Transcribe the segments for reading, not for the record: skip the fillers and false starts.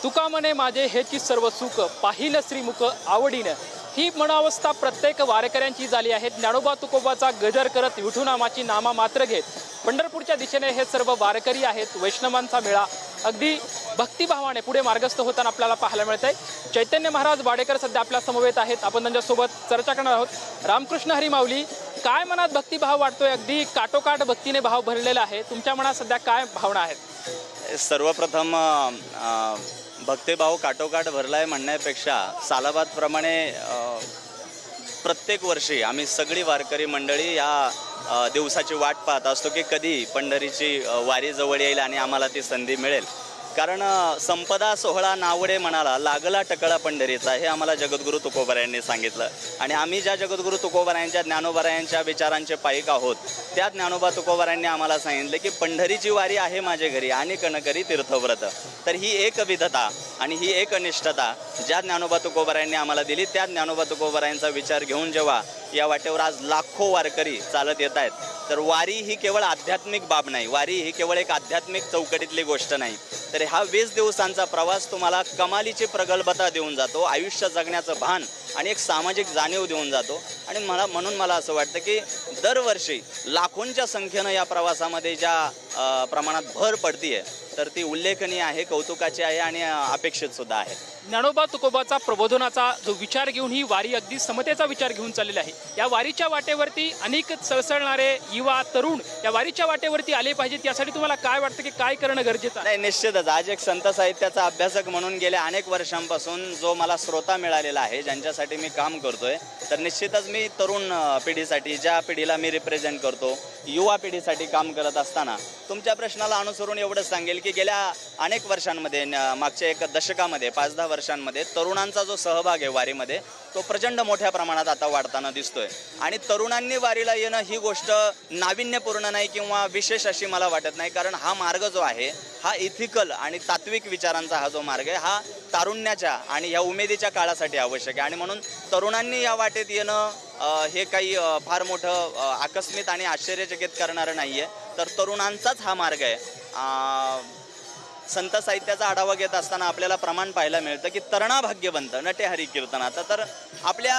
तुका म्हणे माझे हेची सर्व सुख पाहिलं श्रीमुख आवडीनं ही मनावस्था प्रत्येक वारकऱ्यांची झाली आहे। ज्ञानोबा तुकोबाचा गजर करत विठुनामाची नामा मात्र घेत पंढरपूरच्या दिशेने हे सर्व वारकरी आहेत। वैष्णवांचा मेळा अगदी भक्तिभावाने पुढे मार्गस्थ होताना आपल्याला पाहायला मिळत आहे। चैतन्य महाराज वाडेकर सध्या आपल्या समवेत आहेत, आपण त्यांच्यासोबत चर्चा करणार आहोत। रामकृष्ण हरी माऊली, काय मनात भक्तिभाव वाटतोय? अगदी काटोकाट भक्तीने भाव भरलेला आहे, तुमच्या मनात सध्या काय भावना आहेत? सर्वप्रथम भक्तिभाव काटोकाट भरलाय म्हणण्यापेक्षा सालाबादप्रमाणे प्रत्येक वर्षी आम्ही सगळी वारकरी मंडळी या दिवसाची वाट पाहत असतो की कधी पंढरीची वारी जवळ येईल आणि आम्हाला ती संधी मिळेल। कारण संपदा सोहळा नावडे म्हणाला लागला टकळा पंढरीचा, हे आम्हाला जगद्गुरू तुकोबारायांनी सांगितलं। आणि आम्ही ज्या जगद्गुरू तुकोबारायांच्या ज्ञानोबारायांच्या विचारांचे पाईक आहोत, त्या ज्ञानोबा तुकोबारायांनी आम्हाला सांगितलं की पंढरीची वारी आहे माझे घरी आणि कणकरी तीर्थव्रत। तर ही एक विधता आणि ही एक निष्ठता ज्या ज्ञानोबा तुकोबारायांनी आम्हाला दिली, त्या ज्ञानोबा तुकोबारायांचा विचार घेऊन जेव्हा या वाटेवर आज लाखो वारकरी चालत येत आहेत, तर वारी ही केवळ आध्यात्मिक बाब नाही, वारी ही केवळ एक आध्यात्मिक चौकटीतली गोष्ट नाही, तर हा 20 दिवसांचा प्रवास तुम्हाला कमालीची प्रगल्भता देऊन जातो, आयुष्य जगण्याचं भान आणि एक सामाजिक जाणीव देऊन जातो। आणि म्हणून मला असं वाटतं की दरवर्षी लाखोंच्या संख्येनं या प्रवासामध्ये ज्या प्रमाणात भर पडतीये, तर ती उल्लेखनीय आहे, कौतुकाची आहे आणि अपेक्षित सुद्धा आहे। ज्ञानोबा तुकोबाचा प्रबोधनाचा जो विचार घेऊन ही वारी अगदी समतेचा विचार घेऊन चाललेली आहे। या वारीच्या वाटेवरती अनेक सळसळणारे युवा तरुण या वारीच्या वाटेवरती आले पाहिजेत, यासाठी तुम्हाला काय वाटतं की काय करणं गरजेचं आहे? नाही, निश्चितच आज एक संत साहित्याचा अभ्यासक म्हणून गेल्या अनेक वर्षांपासून जो मला श्रोता मिळालेला आहे, ज्यांच्यासाठी मी काम करतोय, तर निश्चितच मी तरुण पिढीसाठी, ज्या पिढीला मी रिप्रेझेंट करतो, युवा पिढीसाठी काम करत असताना तुमच्या प्रश्नाला अनुसरून एवढंच सांगेल की गेल्या अनेक वर्षांमध्ये, मागच्या एक दशकामध्ये 5-10 वर्षांमध्ये तरुणांचा जो सहभाग आहे वारीमध्ये, तो प्रचंड मोठ्या प्रमाणात आता वाढताना दिसतोय। आणि तरुणांनी वारीला येणं ही गोष्ट नाविन्यपूर्ण नाही किंवा विशेष अशी मला वाटत नाही, कारण हा मार्ग जो आहे हा इथिकल आणि तात्विक विचारांचा हा जो मार्ग आहे, हा तारुण्याच्या आणि या उमेदीच्या काळासाठी आवश्यक आहे। आणि म्हणून तरुणांनी या वाटेत येणं हे काही फार मोठं आकस्मिक आणि आश्चर्यचकित करणारं नाही आहे, तर तरुणांचाच हा मार्ग आहे। संत साहित्याचा आढावा घेत असताना आपल्याला प्रमाण पाहायला मिळतं की तरणा भाग्यवंत नटे हरी कीर्तनात। तर आपल्या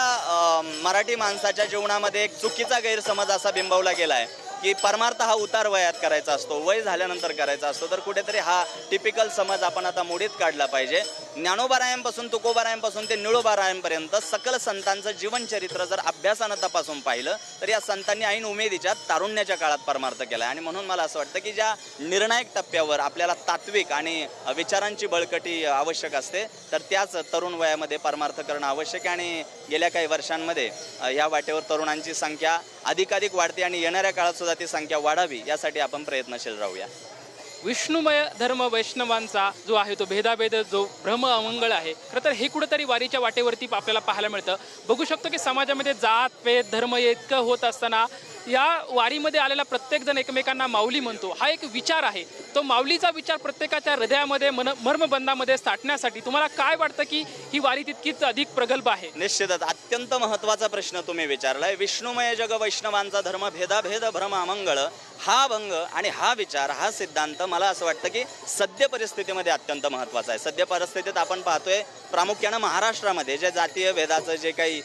मराठी माणसाच्या जीवनामध्ये एक चुकीचा गैरसमज असा बिंबवला गेला आहे की परमार्थ हा उतार वयात करायचा असतो, वय झाल्यानंतर करायचा असतो, तर कुठेतरी हा टिपिकल समज आपण आता मोडीत काढला पाहिजे। ज्ञानोबारायांपासून तुकोबारायांपासून ते निळोबारायांपर्यंत सकल संतांचं जीवनचरित्र जर अभ्यासानं तपासून पाहिलं, तर या संतांनी ऐन उमेदीच्या तारुण्याच्या काळात परमार्थ केला आहे। आणि म्हणून मला असं वाटतं की ज्या निर्णायक टप्प्यावर आपल्याला तात्विक आणि विचारांची बळकटी आवश्यक असते, तर त्याच तरुण वयामध्ये परमार्थ करणं आवश्यक आहे। आणि गेल्या काही वर्षांमध्ये या वाटेवर तरुणांची संख्या अधिकाधिक वाढते आणि येणाऱ्या काळात सुद्धा ती संख्या वाढावी, यासाठी आपण प्रयत्नशील राहूया। विष्णुमय धर्म वैष्णवांचा जो आहे तो भेदाभेद जो भ्रम अमंगळ आहे, खरं तर हे कुठेतरी वारीच्या वाटेवरती आपल्याला पाहायला मिळतं। बघू शकतो की समाजामध्ये जात भेद धर्म इतकं होत असताना या वारीमध्ये आलेला प्रत्येक जण एकमेकांना माऊली म्हणतो, हा एक विचार आहे। तो माऊलीचा विचार प्रत्येकाच्या हृदयामध्ये मर्मबंधामध्ये साठण्यासाठी तुम्हाला काय वाटतं की ही वारी तितकीच अधिक प्रगल्भ आहे? निश्चितच अत्यंत महत्त्वाचा प्रश्न तुम्ही विचारलाय। विष्णुमय जग वैष्णवांचा धर्म भेदाभेद भ्रम अमंगळ हा भंग आणि हा विचार, हा सिद्धांत मला असं वाटतं की सद्य परिस्थितीमध्ये अत्यंत महत्त्वाचा आहे। सद्य परिस्थितीत आपण पाहतोय प्रामुख्यानं महाराष्ट्रामध्ये जे जातीय भेदाचं जे काही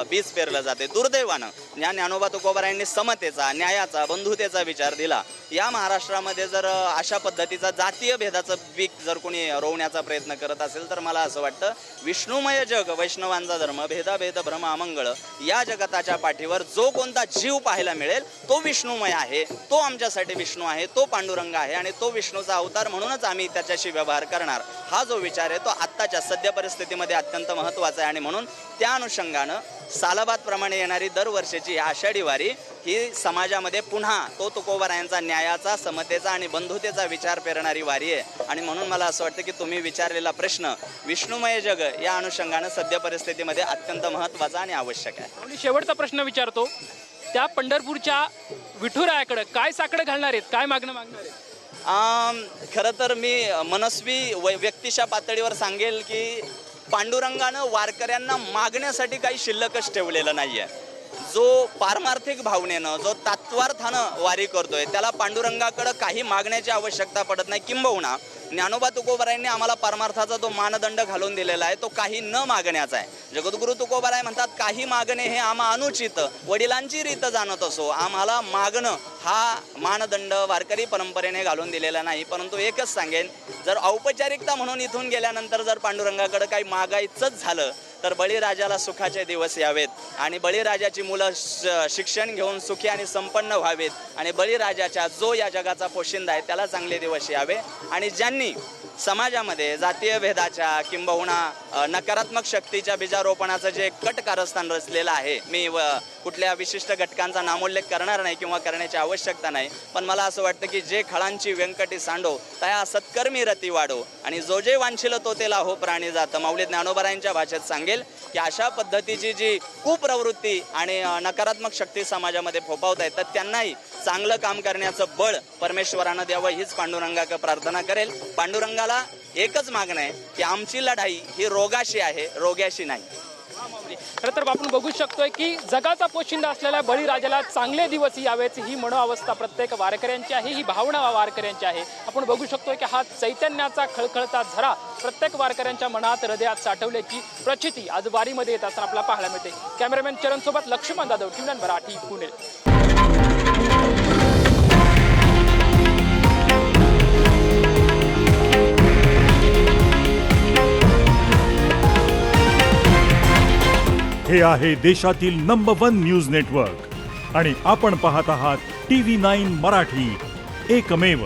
बीज पेरलं जाते, दुर्दैवानं या ज्ञानोबा तुकोबारायांनी समतेचा, न्यायाचा, बंधुतेचा विचार दिला। या महाराष्ट्रामध्ये जर अशा पद्धतीचा जातीय भेदाचं पीक जर कोणी रोवण्याचा प्रयत्न करत असेल, तर मला असं वाटतं विष्णुमय जग वैष्णवांचा धर्म भेदाभेद भ्रम अमंगळ या जगताच्या पाठीवर जो कोणता जीव पाहायला मिळेल तो विष्णुमय आहे, तो आमच्यासाठी विष्णू आहे, तो पांडुरंग आहे आणि तो विष्णूचा अवतार म्हणूनच आम्ही त्याच्याशी व्यवहार करणार, हा जो विचार आहे तो आत्ताच्या सद्य परिस्थितीमध्ये अत्यंत महत्त्वाचा आहे। आणि म्हणून त्या अनुषंगानं सालाबादप्रमाणे येणारी दरवर्षीची ही आषाढी वारी ही समाजामध्ये पुन्हा तो तुकोबारायांचा न्यायाचा, समतेचा आणि बंधुतेचा विचार पेरणारी वारी आहे। आणि म्हणून मला असं वाटतं की तुम्ही विचारलेला प्रश्न विष्णुमय जग या अनुषंगानं सद्य परिस्थितीमध्ये अत्यंत महत्त्वाचा आणि आवश्यक आहे। आणि शेवटचा प्रश्न विचारतो, त्या पंढरपूरच्या विठुरायाकडे काय साकडं घालणार आहेत, काय मागणं मागणार आहेत? खरं तर मी मनस्वी व्यक्तिशा पातळीवर सांगेल की पांडुरंगानं वारकऱ्यांना मागण्यासाठी काही शिल्लकच ठेवलेलं नाही आहे। जो पारमार्थिक भावनेनं, जो तात्वार्थानं वारी करतोय, त्याला पांडुरंगाकडे काही मागण्याची आवश्यकता पडत नाही। किंबहुना ज्ञानोबा तुकोबारायांनी आम्हाला परमार्थाचा तो मानदंड घालून दिलेला आहे, तो काही न मागण्याचा आहे. जगद्गुरु तुकोबाराय म्हणतात, काही मागणे हे आम्हा अनुचित, वडिलांची रीत जाणत असो. आम्हाला मागणं हा मानदंड वारकरी परंपरेने घालून दिलेला नाही. परंतु एकच सांगेन, जर औपचारिकता म्हणून इथून गेल्यानंतर जर पांडुरंगाकडे काही मागायचंच झालं तर बळीराजाला सुखाचे दिवस यावेत आणि बळीराजाची मुलं शिक्षण घेऊन सुखी आणि संपन्न व्हावेत आणि बळीराजाच्या जो या जगाचा पोशिंदा आहे त्याला चांगले दिवस यावे. आणि ज्यांनी समाजामध्ये जातीय भेदाच्या किंबहुना नकारात्मक शक्तीच्या बीजारोपणाचं जे कट कारस्थान रचलेलं आहे, मी कुठल्या विशिष्ट घटकांचा नामोल्लेख करणार नाही किंवा करण्याची आवश्यकता नाही, पण मला असं वाटतं की जे खळांची व्यंकटी सांडो तया सत्कर्मी रती वाढो आणि जो जे वांछिल तो ते लाहो प्राणी जातं. माऊली ज्ञानोबारायांच्या भाषेत सांगेल की अशा पद्धतीची जी कुप्रवृत्ती आणि नकारात्मक शक्ती समाजामध्ये फोपावत आहेत तर त्यांनाही चांगलं काम करण्याचं बळ परमेश्वरानं द्यावं हीच पांडुरंगाकडे प्रार्थना करेल. पांडुरंगाला एकच मागणं आहे की आमची लढाई ही रोगाशी आहे, रोग्याशी नाही. खरं तर आपण बघू शकतोय की जगाचा पोशिंदा असलेल्या बळीराजाला चांगले दिवस यावेत ही मनोअवस्था प्रत्येक वारकऱ्यांची आहे, ही भावना वारकऱ्यांची आहे. आपण बघू शकतोय की हा चैतन्याचा खळखळता झरा प्रत्येक वारकऱ्यांच्या मनात हृदयात साठवल्याची प्रचिती आज वारीमध्ये येत असताना आपल्याला पाहायला मिळते. कॅमेरामॅन चरण सोबत लक्ष्मण जाधव, टीव्ही मराठी, पुणे. हे आहे देशातील नंबर 1 न्यूज नेटवर्क आणि आपण पाहत आहात TV9 मराठी, एकमेव.